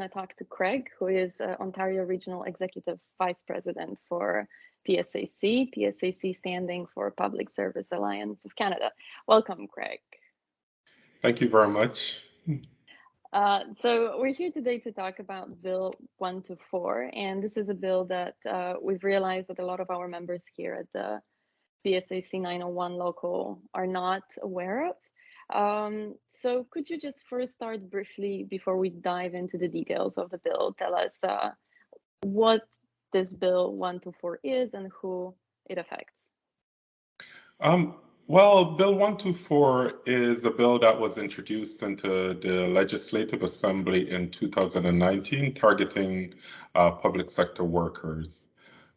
going to talk to Craig, who is Ontario Regional Executive Vice President for PSAC, PSAC standing for Public Service Alliance of Canada. Welcome, Craig. Thank you very much. So we're here today to talk about Bill 124, and this is a bill that we've realized that a lot of our members here at the PSAC 901 local are not aware of. So could you just first start briefly before we dive into the details of the bill, tell us what this Bill 124 is and who it affects? Well, Bill 124 is a bill that was introduced into the Legislative Assembly in 2019, targeting public sector workers.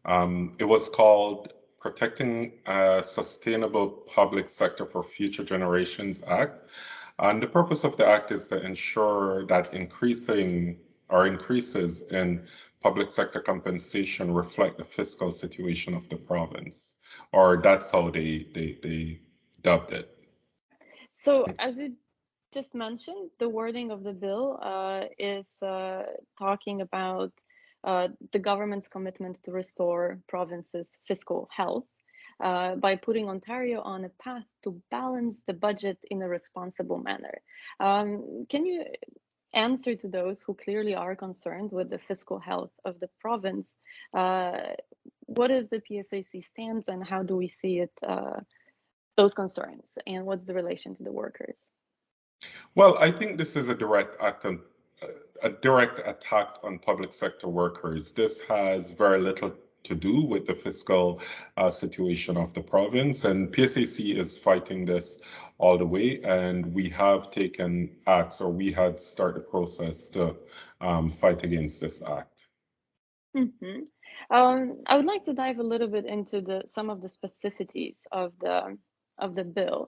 It was called Protecting a Sustainable Public Sector for Future Generations Act. And the purpose of the act is to ensure that increases in public sector compensation reflect the fiscal situation of the province, or that's how they dubbed it. So as you just mentioned, the wording of the bill is talking about the government's commitment to restore provinces' fiscal health by putting Ontario on a path to balance the budget in a responsible manner. Can you answer to those who clearly are concerned with the fiscal health of the province? What is the PSAC stance and how do we see it, those concerns, and what's the relation to the workers? Well, I think this is a direct attack on public sector workers. This has very little to do with the fiscal situation of the province, and PSAC is fighting this all the way, and we have taken acts, or we had started the process to fight against this act. Mm-hmm. I would like to dive a little bit into some of the specificities of the bill.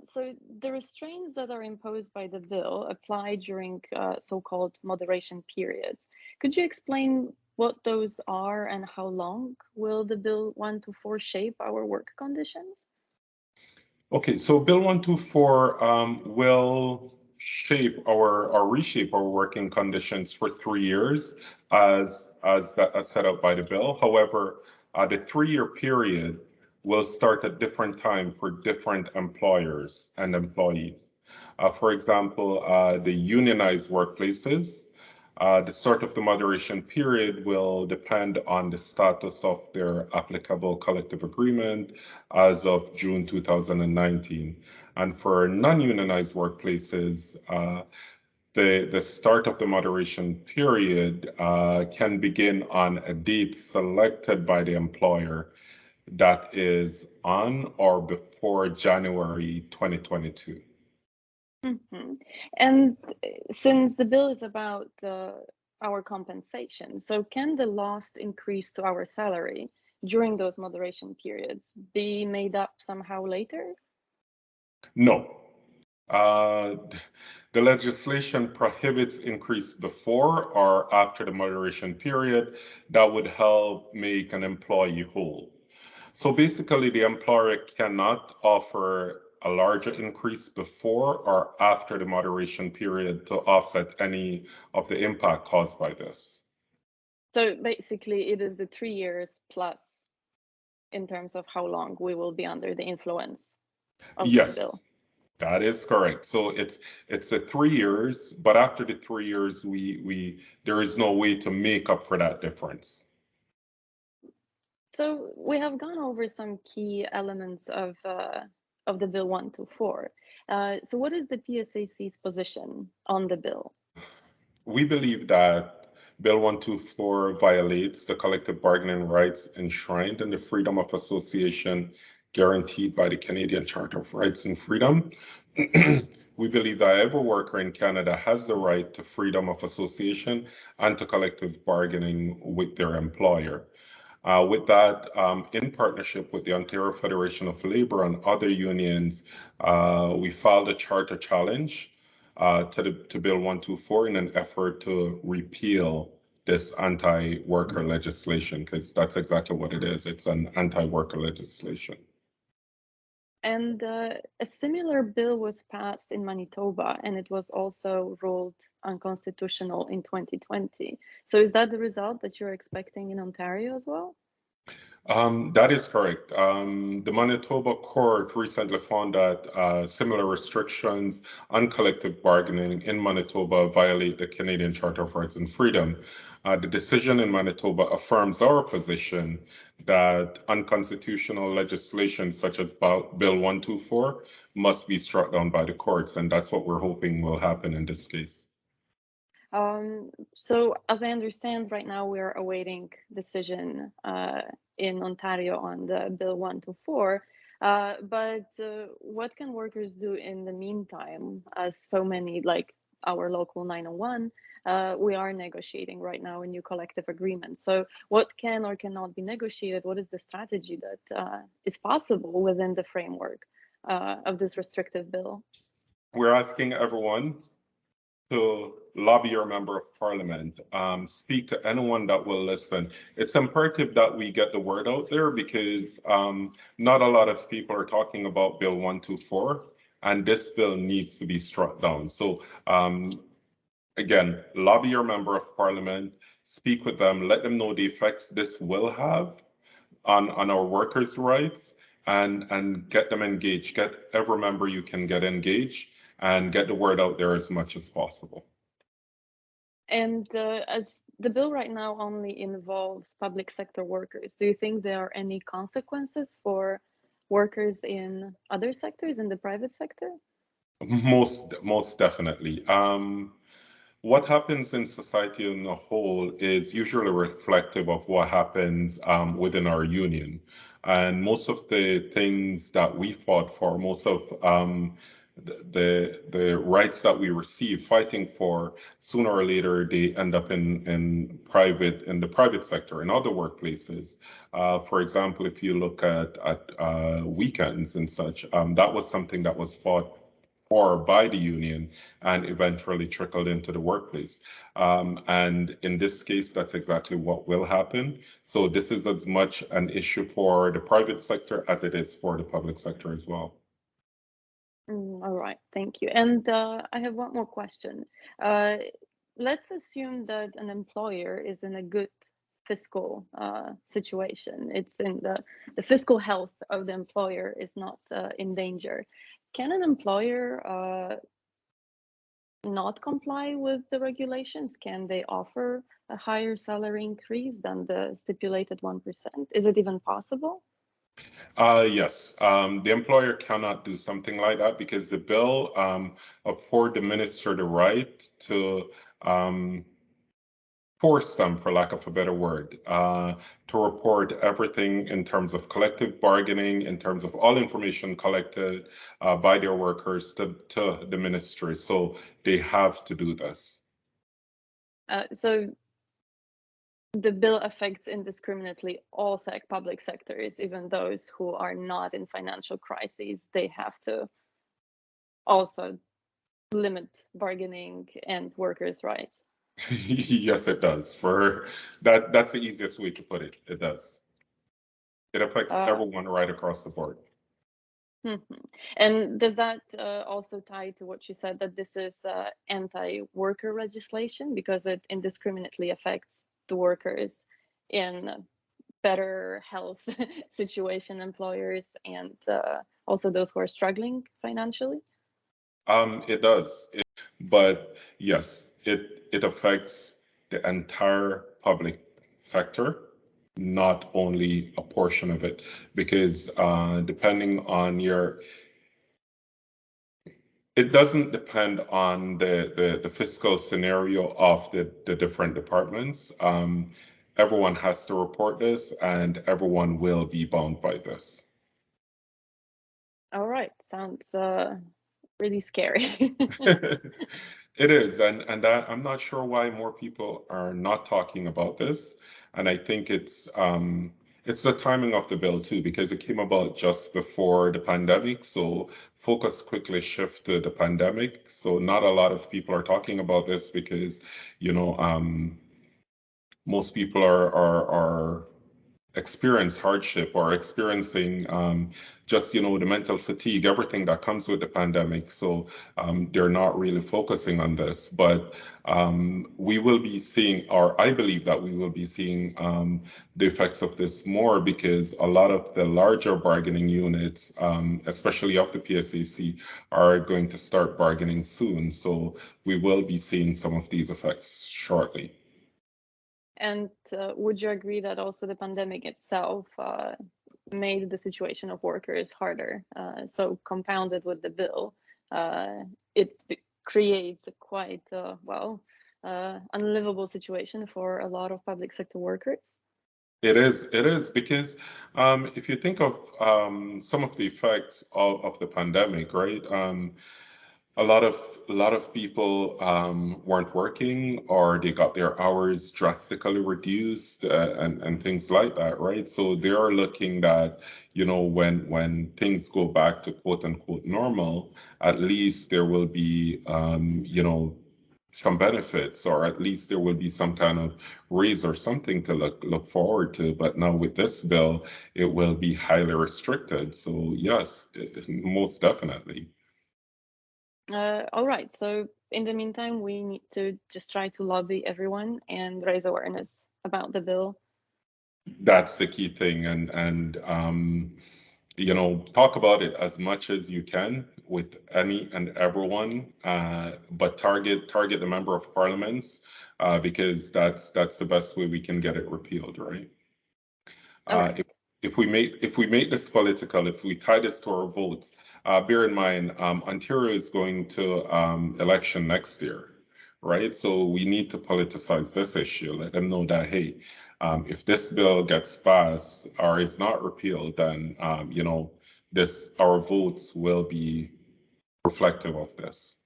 So the restraints that are imposed by the bill apply during so-called moderation periods. Could you explain what those are and how long will the Bill 124 shape our work conditions? Okay, so Bill 124 will reshape our working conditions for 3 years as set out by the bill. However, the 3-year period will start at different time for different employers and employees. For example, the unionized workplaces, the start of the moderation period will depend on the status of their applicable collective agreement as of June 2019. And for non-unionized workplaces, the start of the moderation period can begin on a date selected by the employer that is on or before January 2022. Mm-hmm. And since the bill is about our compensation, so can the lost increase to our salary during those moderation periods be made up somehow later? No. The legislation prohibits increase before or after the moderation period that would help make an employee whole. So basically, the employer cannot offer a larger increase before or after the moderation period to offset any of the impact caused by this. So basically, it is the 3 years plus in terms of how long we will be under the influence of the bill. Yes, that is correct. So it's the 3 years, but after the 3 years, there is no way to make up for that difference. So we have gone over some key elements of the Bill 124. So what is the PSAC's position on the bill? We believe that Bill 124 violates the collective bargaining rights enshrined in the freedom of association guaranteed by the Canadian Charter of Rights and Freedom. We believe that every worker in Canada has the right to freedom of association and to collective bargaining with their employer. With that, in partnership with the Ontario Federation of Labour and other unions, we filed a charter challenge to Bill 124 in an effort to repeal this anti-worker legislation, because that's exactly what it is. It's an anti-worker legislation. And a similar bill was passed in Manitoba, and it was also ruled unconstitutional in 2020. So is that the result that you're expecting in Ontario as well? That is correct. The Manitoba court recently found that similar restrictions on collective bargaining in Manitoba violate the Canadian Charter of Rights and Freedom. The decision in Manitoba affirms our position that unconstitutional legislation such as Bill 124 must be struck down by the courts, and that's what we're hoping will happen in this case. So as I understand, right now we're awaiting decision in Ontario on the Bill 124. But what can workers do in the meantime, as so many, like our local 901, we are negotiating right now a new collective agreement. So what can or cannot be negotiated? What is the strategy that is possible within the framework of this restrictive bill? We're asking everyone to lobby your member of parliament, speak to anyone that will listen. It's imperative that we get the word out there because not a lot of people are talking about Bill 124, and this bill needs to be struck down. So again, lobby your member of parliament, speak with them, let them know the effects this will have on our workers' rights, and get them engaged. Get every member you can get engaged and get the word out there as much as possible. And as the bill right now only involves public sector workers, do you think there are any consequences for workers in other sectors, in the private sector? Most definitely. What happens in society in a whole is usually reflective of what happens within our union. And most of the things that we fought for, most of the rights that we receive fighting for, sooner or later they end up in the private sector, in other workplaces. For example, if you look at weekends and such, that was something that was fought or by the union and eventually trickled into the workplace. And in this case, that's exactly what will happen. So this is as much an issue for the private sector as it is for the public sector as well. All right, thank you. And I have one more question. Let's assume that an employer is in a good fiscal situation. It's in the fiscal health of the employer is not in danger. Can an employer not comply with the regulations? Can they offer a higher salary increase than the stipulated 1%? Is it even possible? Yes, the employer cannot do something like that because the bill afford the minister the right to force them, for lack of a better word, to report everything in terms of collective bargaining, in terms of all information collected by their workers to the ministry. So they have to do this. So the bill affects indiscriminately all public sectors, even those who are not in financial crises. They have to also limit bargaining and workers' rights. Yes, it does. For that's the easiest way to put it. It does. It affects everyone right across the board. And does that also tie to what you said, that this is anti-worker legislation because it indiscriminately affects the workers in better health situation, employers, and also those who are struggling financially? It does. But yes, it affects the entire public sector, not only a portion of it, because depending on it doesn't depend on the fiscal scenario of the different departments. Everyone has to report this, and everyone will be bound by this. All right, sounds really scary. It is, and that, I'm not sure why more people are not talking about this, and I think it's the timing of the bill too, because it came about just before the pandemic, so focus quickly shift to the pandemic. So not a lot of people are talking about this because, you know, most people are experience hardship or experiencing just, the mental fatigue, everything that comes with the pandemic. So they're not really focusing on this. But we will be seeing, or I believe that we will be seeing the effects of this more, because a lot of the larger bargaining units, especially of the PSAC, are going to start bargaining soon. So we will be seeing some of these effects shortly. And would you agree that also the pandemic itself made the situation of workers harder? So compounded with the bill, it creates a quite, unlivable situation for a lot of public sector workers. It is because if you think of some of the effects of the pandemic, right? A lot of people weren't working, or they got their hours drastically reduced, and things like that, right? So they are looking that, when things go back to quote unquote normal, at least there will be some benefits, or at least there will be some kind of raise or something to look forward to. But now with this bill, it will be highly restricted. So yes, most definitely. All right. So in the meantime, we need to just try to lobby everyone and raise awareness about the bill. That's the key thing, and talk about it as much as you can with any and everyone, but target the member of parliaments, because that's the best way we can get it repealed, right? Right. If we make this political, if we tie this to our votes, bear in mind, Ontario is going to election next year, right? So we need to politicize this issue. Let them know that, hey, if this bill gets passed or is not repealed, then our votes will be reflective of this.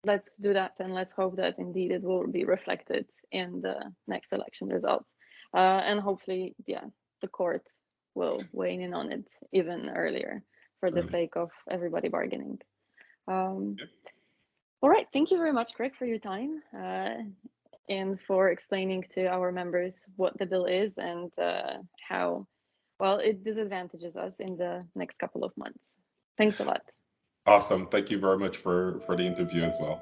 Let's do that, and let's hope that indeed it will be reflected in the next election results. And hopefully, the court will weigh in on it even earlier for the sake of everybody bargaining. All right, thank you very much, Craig, for your time and for explaining to our members what the bill is and how, well, it disadvantages us in the next couple of months. Thanks a lot. Awesome. Thank you very much for the interview as well.